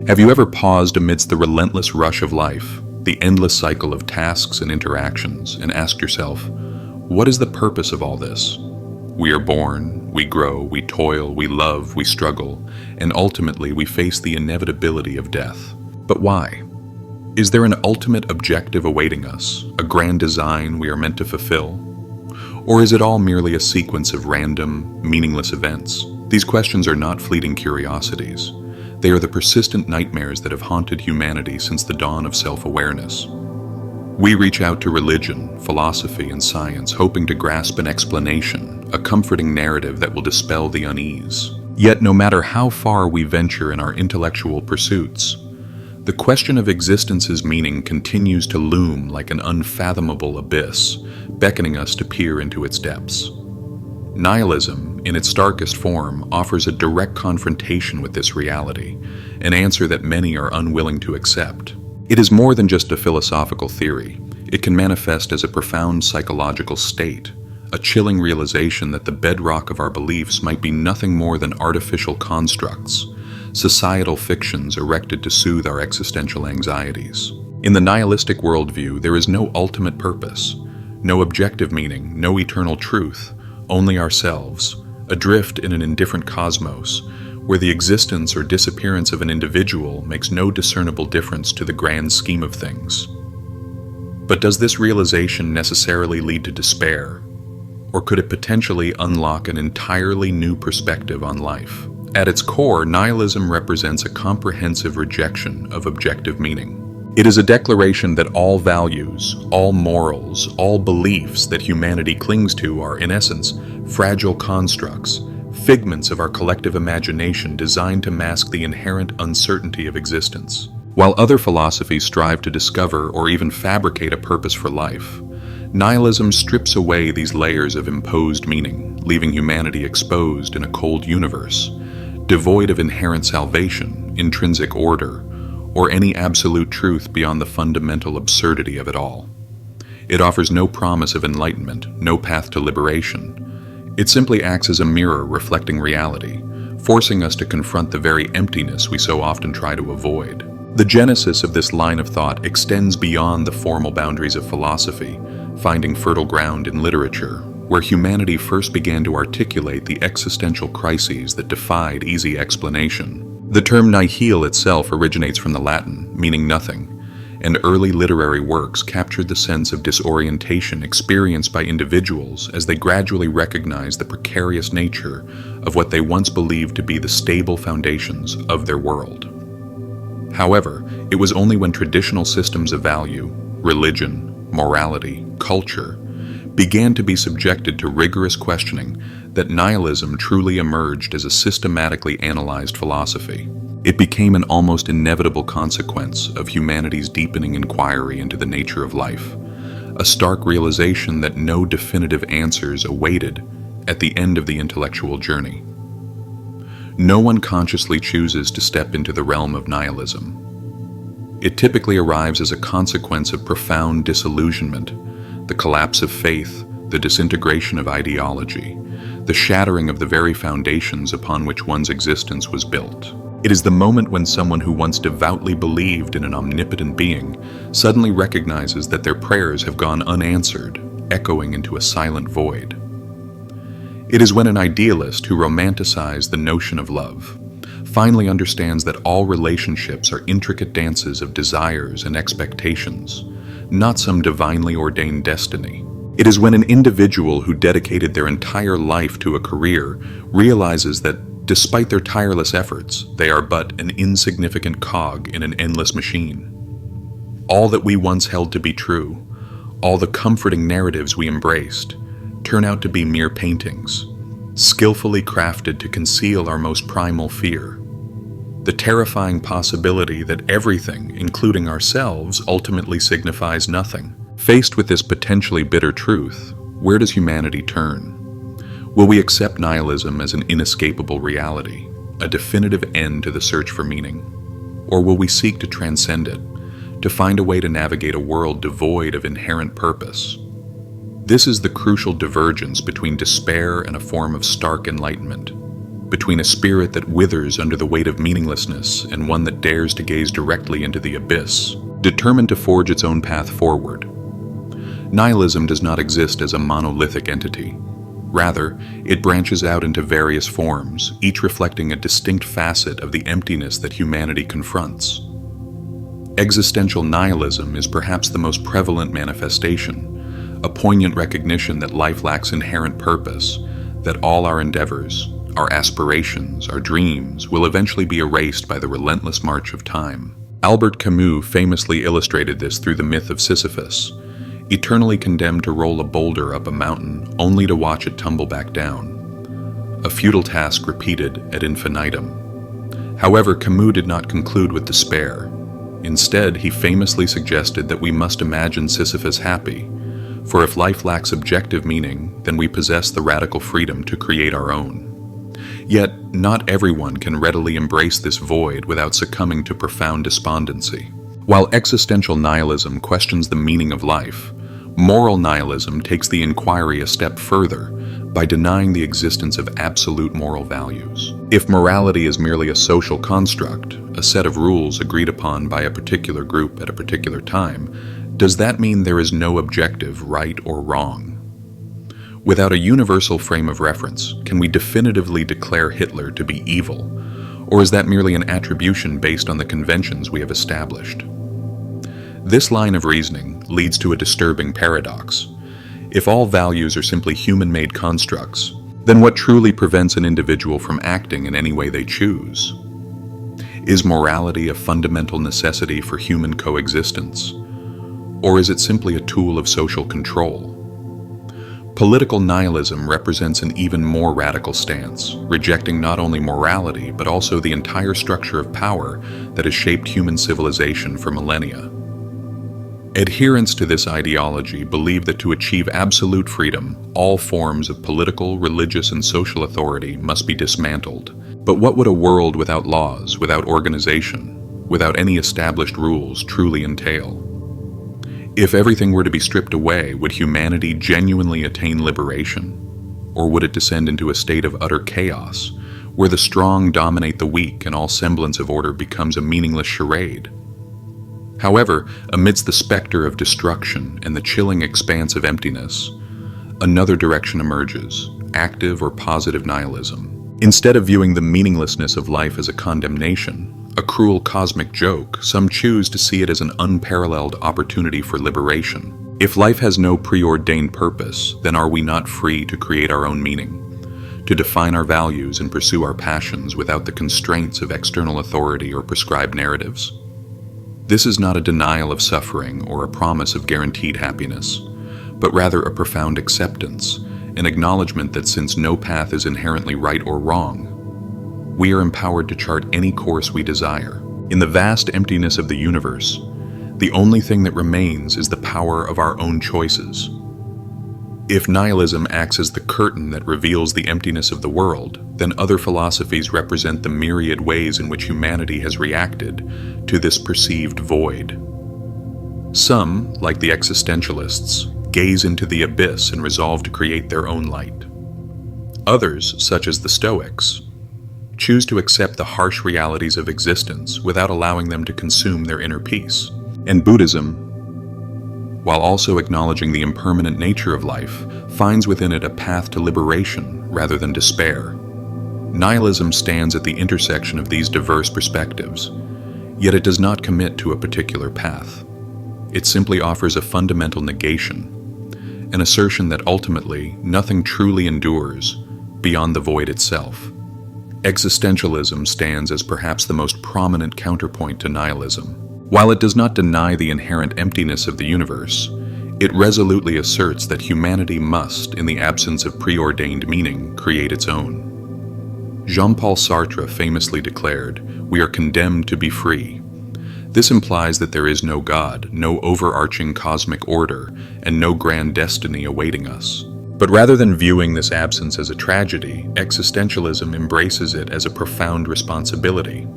Have you ever paused amidst the relentless rush of life, the endless cycle of tasks and interactions, and asked yourself, what is the purpose of all this? We are born, we grow, we toil, we love, we struggle, and ultimately we face the inevitability of death. But why? Is there an ultimate objective awaiting us, a grand design we are meant to fulfill? Or is it all merely a sequence of random, meaningless events? These questions are not fleeting curiosities. They are the persistent nightmares that have haunted humanity since the dawn of self-awareness. We reach out to religion, philosophy, and science, hoping to grasp an explanation, a comforting narrative that will dispel the unease. Yet, no matter how far we venture in our intellectual pursuits, the question of existence's meaning continues to loom like an unfathomable abyss, beckoning us to peer into its depths. Nihilism, in its starkest form, offers a direct confrontation with this reality, an answer that many are unwilling to accept. It is more than just a philosophical theory. It can manifest as a profound psychological state, a chilling realization that the bedrock of our beliefs might be nothing more than artificial constructs, societal fictions erected to soothe our existential anxieties. In the nihilistic worldview, there is no ultimate purpose, no objective meaning, no eternal truth, only ourselves, adrift in an indifferent cosmos, where the existence or disappearance of an individual makes no discernible difference to the grand scheme of things. But does this realization necessarily lead to despair? Or could it potentially unlock an entirely new perspective on life? At its core, nihilism represents a comprehensive rejection of objective meaning. It is a declaration that all values, all morals, all beliefs that humanity clings to are, in essence, fragile constructs, figments of our collective imagination designed to mask the inherent uncertainty of existence. While other philosophies strive to discover or even fabricate a purpose for life, nihilism strips away these layers of imposed meaning, leaving humanity exposed in a cold universe, devoid of inherent salvation, intrinsic order, or any absolute truth beyond the fundamental absurdity of it all. It offers no promise of enlightenment, no path to liberation. It simply acts as a mirror reflecting reality, forcing us to confront the very emptiness we so often try to avoid. The genesis of this line of thought extends beyond the formal boundaries of philosophy, finding fertile ground in literature, where humanity first began to articulate the existential crises that defied easy explanation. The term nihil itself originates from the Latin, meaning nothing, and early literary works captured the sense of disorientation experienced by individuals as they gradually recognized the precarious nature of what they once believed to be the stable foundations of their world. However, it was only when traditional systems of value, religion, morality, culture, began to be subjected to rigorous questioning that nihilism truly emerged as a systematically analyzed philosophy. It became an almost inevitable consequence of humanity's deepening inquiry into the nature of life, a stark realization that no definitive answers awaited at the end of the intellectual journey. No one consciously chooses to step into the realm of nihilism. It typically arrives as a consequence of profound disillusionment, the collapse of faith, the disintegration of ideology, the shattering of the very foundations upon which one's existence was built. It is the moment when someone who once devoutly believed in an omnipotent being suddenly recognizes that their prayers have gone unanswered, echoing into a silent void. It is when an idealist who romanticized the notion of love finally understands that all relationships are intricate dances of desires and expectations, not some divinely ordained destiny. It is when an individual who dedicated their entire life to a career realizes that, despite their tireless efforts, they are but an insignificant cog in an endless machine. All that we once held to be true, all the comforting narratives we embraced, turn out to be mere paintings, skillfully crafted to conceal our most primal fear. The terrifying possibility that everything, including ourselves, ultimately signifies nothing. Faced with this potentially bitter truth, where does humanity turn? Will we accept nihilism as an inescapable reality, a definitive end to the search for meaning? Or will we seek to transcend it, to find a way to navigate a world devoid of inherent purpose? This is the crucial divergence between despair and a form of stark enlightenment, between a spirit that withers under the weight of meaninglessness and one that dares to gaze directly into the abyss, determined to forge its own path forward. Nihilism does not exist as a monolithic entity. Rather, it branches out into various forms, each reflecting a distinct facet of the emptiness that humanity confronts. Existential nihilism is perhaps the most prevalent manifestation, a poignant recognition that life lacks inherent purpose, that all our endeavors, our aspirations, our dreams will eventually be erased by the relentless march of time. Albert Camus famously illustrated this through the myth of Sisyphus, eternally condemned to roll a boulder up a mountain only to watch it tumble back down, a futile task repeated ad infinitum. However, Camus did not conclude with despair. Instead, he famously suggested that we must imagine Sisyphus happy, for if life lacks objective meaning, then we possess the radical freedom to create our own. Yet, not everyone can readily embrace this void without succumbing to profound despondency. While existential nihilism questions the meaning of life, moral nihilism takes the inquiry a step further by denying the existence of absolute moral values. If morality is merely a social construct, a set of rules agreed upon by a particular group at a particular time, does that mean there is no objective right or wrong? Without a universal frame of reference, can we definitively declare Hitler to be evil, or is that merely an attribution based on the conventions we have established? This line of reasoning leads to a disturbing paradox. If all values are simply human-made constructs, then what truly prevents an individual from acting in any way they choose? Is morality a fundamental necessity for human coexistence? Or is it simply a tool of social control? Political nihilism represents an even more radical stance, rejecting not only morality but also the entire structure of power that has shaped human civilization for millennia. Adherents to this ideology believe that to achieve absolute freedom, all forms of political, religious, and social authority must be dismantled. But what would a world without laws, without organization, without any established rules truly entail? If everything were to be stripped away, would humanity genuinely attain liberation? Or would it descend into a state of utter chaos, where the strong dominate the weak and all semblance of order becomes a meaningless charade? However, amidst the specter of destruction and the chilling expanse of emptiness, another direction emerges, active or positive nihilism. Instead of viewing the meaninglessness of life as a condemnation, a cruel cosmic joke, some choose to see it as an unparalleled opportunity for liberation. If life has no preordained purpose, then are we not free to create our own meaning, to define our values and pursue our passions without the constraints of external authority or prescribed narratives? This is not a denial of suffering or a promise of guaranteed happiness, but rather a profound acceptance, an acknowledgement that since no path is inherently right or wrong, we are empowered to chart any course we desire. In the vast emptiness of the universe, the only thing that remains is the power of our own choices. If nihilism acts as the curtain that reveals the emptiness of the world, then other philosophies represent the myriad ways in which humanity has reacted to this perceived void. Some, like the existentialists, gaze into the abyss and resolve to create their own light. Others, such as the Stoics, choose to accept the harsh realities of existence without allowing them to consume their inner peace. And Buddhism, while also acknowledging the impermanent nature of life, finds within it a path to liberation rather than despair. Nihilism stands at the intersection of these diverse perspectives, yet it does not commit to a particular path. It simply offers a fundamental negation, an assertion that ultimately nothing truly endures beyond the void itself. Existentialism stands as perhaps the most prominent counterpoint to nihilism. While it does not deny the inherent emptiness of the universe, it resolutely asserts that humanity must, in the absence of preordained meaning, create its own. Jean-Paul Sartre famously declared, "We are condemned to be free." This implies that there is no God, no overarching cosmic order, and no grand destiny awaiting us. But rather than viewing this absence as a tragedy, existentialism embraces it as a profound responsibility.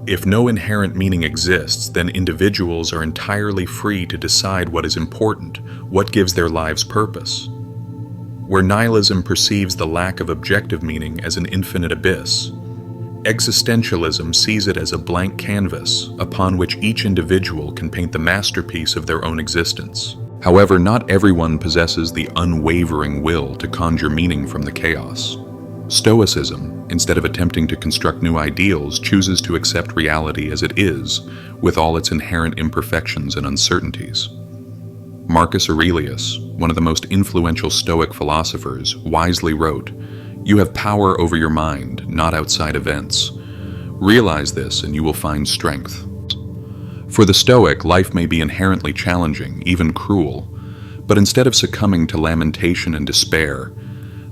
If no inherent meaning exists, then individuals are entirely free to decide what is important, what gives their lives purpose. where nihilism perceives the lack of objective meaning as an infinite abyss. Existentialism sees it as a blank canvas upon which each individual can paint the masterpiece of their own existence. However, not everyone possesses the unwavering will to conjure meaning from the chaos. Stoicism, instead of attempting to construct new ideals, chooses to accept reality as it is, with all its inherent imperfections and uncertainties. Marcus Aurelius, one of the most influential Stoic philosophers, wisely wrote, "You have power over your mind, not outside events. Realize this and you will find strength." For the Stoic, life may be inherently challenging, even cruel, but instead of succumbing to lamentation and despair,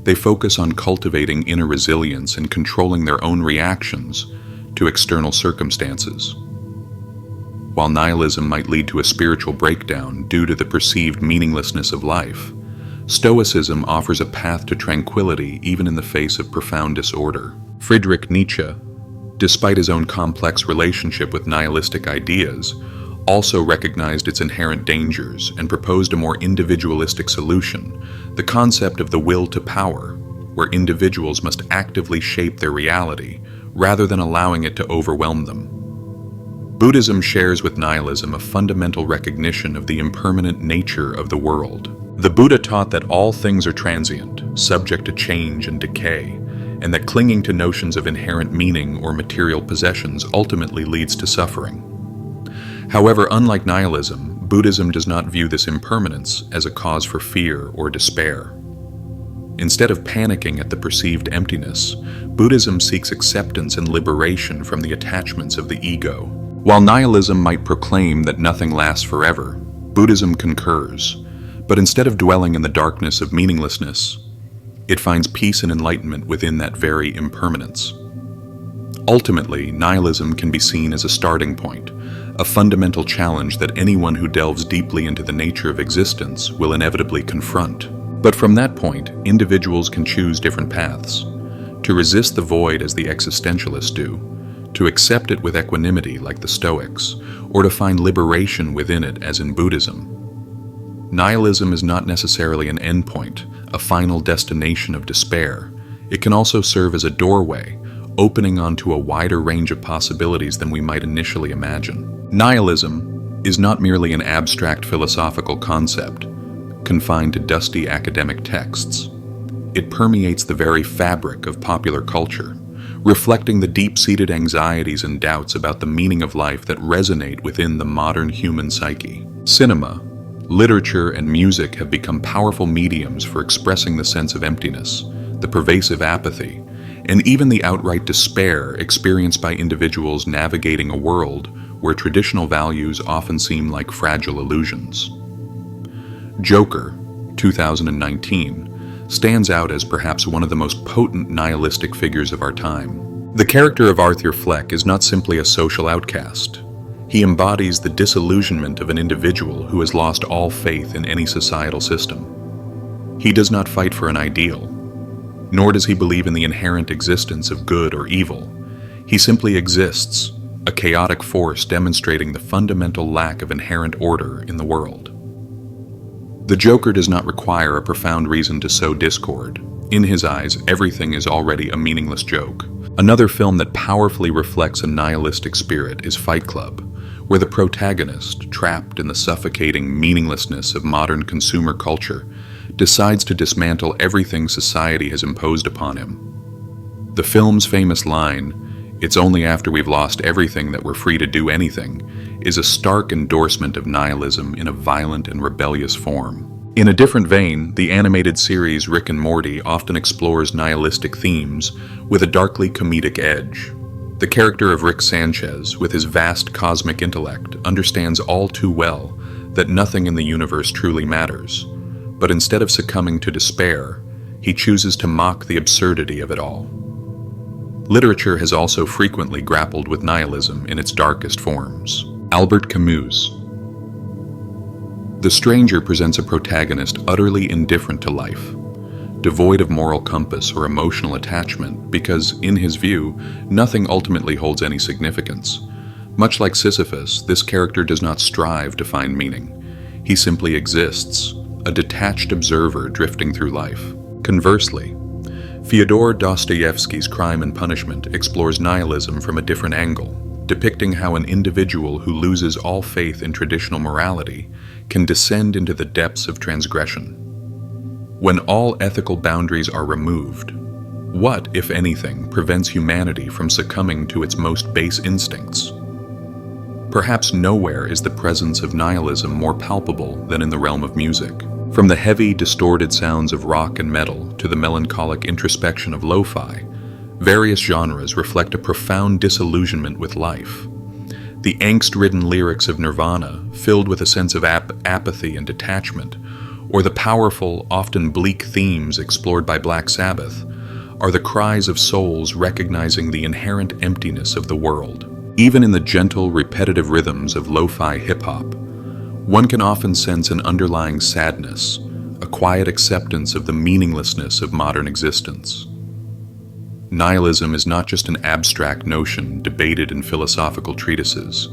they focus on cultivating inner resilience and controlling their own reactions to external circumstances. While nihilism might lead to a spiritual breakdown due to the perceived meaninglessness of life, Stoicism offers a path to tranquility even in the face of profound disorder. Friedrich Nietzsche, despite his own complex relationship with nihilistic ideas, also recognized its inherent dangers and proposed a more individualistic solution, the concept of the will to power, where individuals must actively shape their reality rather than allowing it to overwhelm them. Buddhism shares with nihilism a fundamental recognition of the impermanent nature of the world. The Buddha taught that all things are transient, subject to change and decay, and that clinging to notions of inherent meaning or material possessions ultimately leads to suffering. However, unlike nihilism, Buddhism does not view this impermanence as a cause for fear or despair. Instead of panicking at the perceived emptiness, Buddhism seeks acceptance and liberation from the attachments of the ego. While nihilism might proclaim that nothing lasts forever, Buddhism concurs, but instead of dwelling in the darkness of meaninglessness, it finds peace and enlightenment within that very impermanence. Ultimately, nihilism can be seen as a starting point, a fundamental challenge that anyone who delves deeply into the nature of existence will inevitably confront. But from that point, individuals can choose different paths: to resist the void as the existentialists do, to accept it with equanimity like the Stoics, or to find liberation within it as in Buddhism. Nihilism is not necessarily an endpoint, a final destination of despair. It can also serve as a doorway, opening onto a wider range of possibilities than we might initially imagine. Nihilism is not merely an abstract philosophical concept, confined to dusty academic texts. It permeates the very fabric of popular culture, reflecting the deep-seated anxieties and doubts about the meaning of life that resonate within the modern human psyche. Cinema, literature, and music have become powerful mediums for expressing the sense of emptiness, the pervasive apathy, and even the outright despair experienced by individuals navigating a world where traditional values often seem like fragile illusions. Joker, 2019, stands out as perhaps one of the most potent nihilistic figures of our time. The character of Arthur Fleck is not simply a social outcast. He embodies the disillusionment of an individual who has lost all faith in any societal system. He does not fight for an ideal, nor does he believe in the inherent existence of good or evil. He simply exists, a chaotic force demonstrating the fundamental lack of inherent order in the world. The Joker does not require a profound reason to sow discord. In his eyes, everything is already a meaningless joke. Another film that powerfully reflects a nihilistic spirit is Fight Club, where the protagonist, trapped in the suffocating meaninglessness of modern consumer culture, decides to dismantle everything society has imposed upon him. The film's famous line, "It's only after we've lost everything that we're free to do anything," is a stark endorsement of nihilism in a violent and rebellious form. In a different vein, the animated series Rick and Morty often explores nihilistic themes with a darkly comedic edge. The character of Rick Sanchez, with his vast cosmic intellect, understands all too well that nothing in the universe truly matters, but instead of succumbing to despair, he chooses to mock the absurdity of it all. Literature has also frequently grappled with nihilism in its darkest forms. Albert Camus. The Stranger presents a protagonist utterly indifferent to life, devoid of moral compass or emotional attachment because, in his view, nothing ultimately holds any significance. Much like Sisyphus, this character does not strive to find meaning. He simply exists, a detached observer drifting through life. Conversely, Fyodor Dostoevsky's Crime and Punishment explores nihilism from a different angle, depicting how an individual who loses all faith in traditional morality can descend into the depths of transgression. When all ethical boundaries are removed, what, if anything, prevents humanity from succumbing to its most base instincts? Perhaps nowhere is the presence of nihilism more palpable than in the realm of music. From the heavy, distorted sounds of rock and metal to the melancholic introspection of lo-fi, various genres reflect a profound disillusionment with life. The angst-ridden lyrics of Nirvana, filled with a sense of apathy and detachment, or the powerful, often bleak themes explored by Black Sabbath, are the cries of souls recognizing the inherent emptiness of the world. Even in the gentle, repetitive rhythms of lo-fi hip-hop, one can often sense an underlying sadness, a quiet acceptance of the meaninglessness of modern existence. Nihilism is not just an abstract notion debated in philosophical treatises.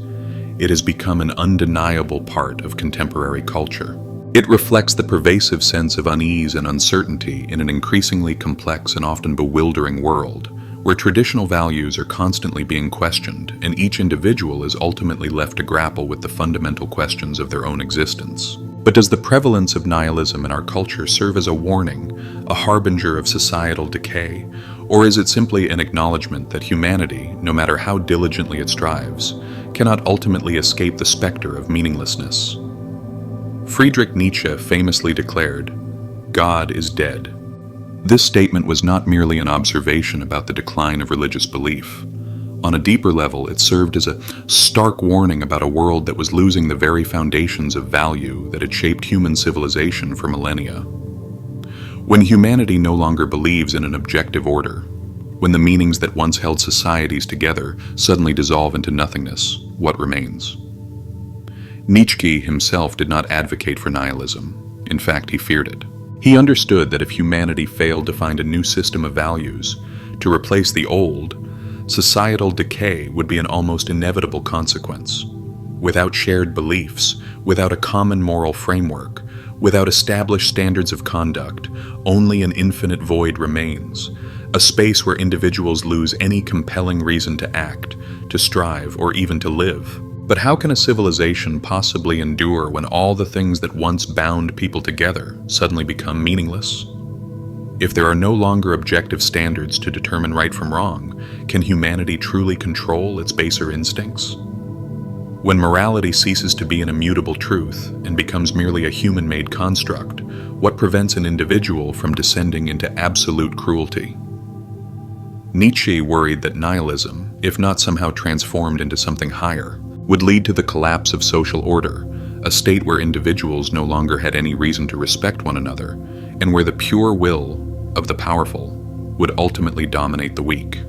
It has become an undeniable part of contemporary culture. It reflects the pervasive sense of unease and uncertainty in an increasingly complex and often bewildering world, where traditional values are constantly being questioned and each individual is ultimately left to grapple with the fundamental questions of their own existence. But does the prevalence of nihilism in our culture serve as a warning, a harbinger of societal decay, or is it simply an acknowledgement that humanity, no matter how diligently it strives, cannot ultimately escape the specter of meaninglessness? Friedrich Nietzsche famously declared, "God is dead." This statement was not merely an observation about the decline of religious belief. On a deeper level, it served as a stark warning about a world that was losing the very foundations of value that had shaped human civilization for millennia. When humanity no longer believes in an objective order, when the meanings that once held societies together suddenly dissolve into nothingness, what remains? Nietzsche himself did not advocate for nihilism. In fact, he feared it. He understood that if humanity failed to find a new system of values to replace the old, societal decay would be an almost inevitable consequence. Without shared beliefs, without a common moral framework, without established standards of conduct, only an infinite void remains, a space where individuals lose any compelling reason to act, to strive, or even to live. But how can a civilization possibly endure when all the things that once bound people together suddenly become meaningless? If there are no longer objective standards to determine right from wrong, can humanity truly control its baser instincts? When morality ceases to be an immutable truth and becomes merely a human-made construct, what prevents an individual from descending into absolute cruelty? Nietzsche worried that nihilism, if not somehow transformed into something higher, would lead to the collapse of social order, a state where individuals no longer had any reason to respect one another, and where the pure will of the powerful would ultimately dominate the weak.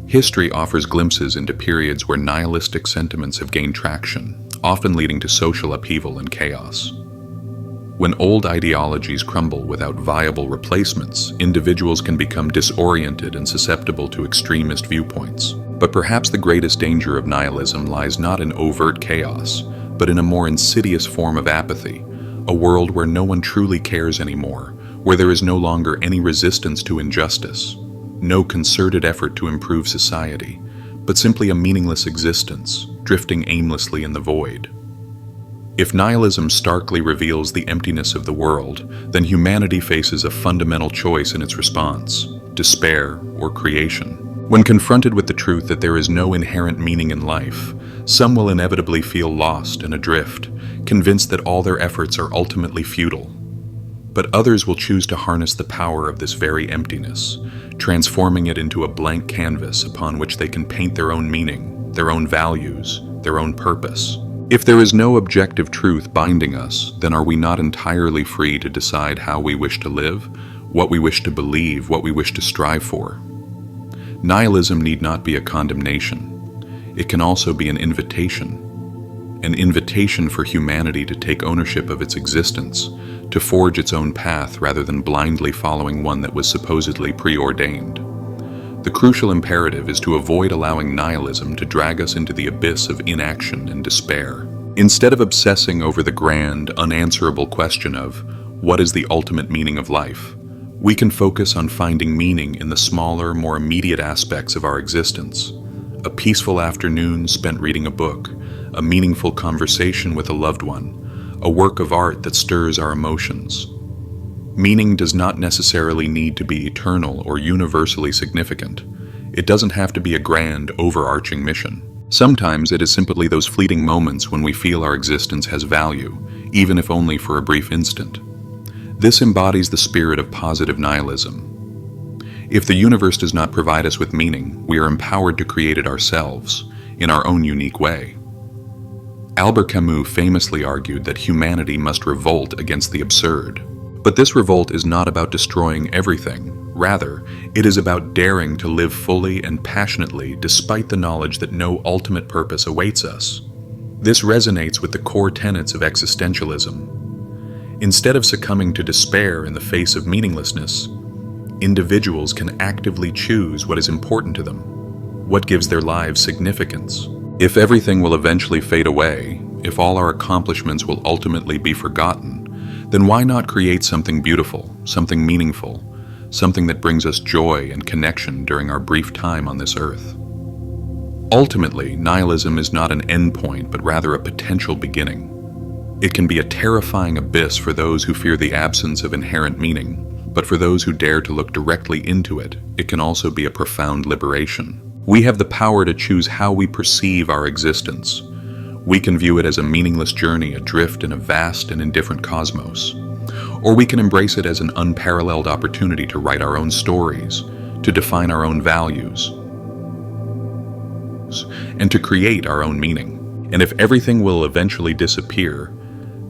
History offers glimpses into periods where nihilistic sentiments have gained traction, often leading to social upheaval and chaos. When old ideologies crumble without viable replacements, individuals can become disoriented and susceptible to extremist viewpoints. But perhaps the greatest danger of nihilism lies not in overt chaos, but in a more insidious form of apathy, a world where no one truly cares anymore, where there is no longer any resistance to injustice, no concerted effort to improve society, but simply a meaningless existence, drifting aimlessly in the void. If nihilism starkly reveals the emptiness of the world, then humanity faces a fundamental choice in its response: despair or creation. When confronted with the truth that there is no inherent meaning in life, some will inevitably feel lost and adrift, convinced that all their efforts are ultimately futile. But others will choose to harness the power of this very emptiness, transforming it into a blank canvas upon which they can paint their own meaning, their own values, their own purpose. If there is no objective truth binding us, then are we not entirely free to decide how we wish to live, what we wish to believe, what we wish to strive for? Nihilism need not be a condemnation. It can also be an invitation for humanity to take ownership of its existence, to forge its own path rather than blindly following one that was supposedly preordained. The crucial imperative is to avoid allowing nihilism to drag us into the abyss of inaction and despair. Instead of obsessing over the grand, unanswerable question of, what is the ultimate meaning of life? We can focus on finding meaning in the smaller, more immediate aspects of our existence. A peaceful afternoon spent reading a book, a meaningful conversation with a loved one, a work of art that stirs our emotions. Meaning does not necessarily need to be eternal or universally significant. It doesn't have to be a grand, overarching mission. Sometimes it is simply those fleeting moments when we feel our existence has value, even if only for a brief instant. This embodies the spirit of positive nihilism. If the universe does not provide us with meaning, we are empowered to create it ourselves, in our own unique way. Albert Camus famously argued that humanity must revolt against the absurd. But this revolt is not about destroying everything. Rather, it is about daring to live fully and passionately despite the knowledge that no ultimate purpose awaits us. This resonates with the core tenets of existentialism. Instead of succumbing to despair in the face of meaninglessness, individuals can actively choose what is important to them, what gives their lives significance. If everything will eventually fade away, if all our accomplishments will ultimately be forgotten, then why not create something beautiful, something meaningful, something that brings us joy and connection during our brief time on this earth? Ultimately, nihilism is not an endpoint, but rather a potential beginning. It can be a terrifying abyss for those who fear the absence of inherent meaning, but for those who dare to look directly into it, it can also be a profound liberation. We have the power to choose how we perceive our existence. We can view it as a meaningless journey adrift in a vast and indifferent cosmos, or we can embrace it as an unparalleled opportunity to write our own stories, to define our own values, and to create our own meaning. And if everything will eventually disappear,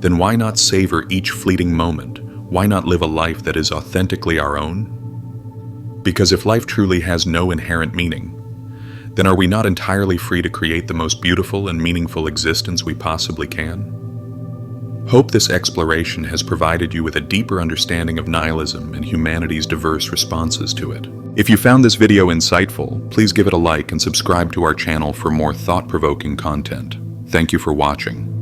then why not savor each fleeting moment? Why not live a life that is authentically our own? Because if life truly has no inherent meaning, then are we not entirely free to create the most beautiful and meaningful existence we possibly can? Hope this exploration has provided you with a deeper understanding of nihilism and humanity's diverse responses to it. If you found this video insightful, please give it a like and subscribe to our channel for more thought-provoking content. Thank you for watching.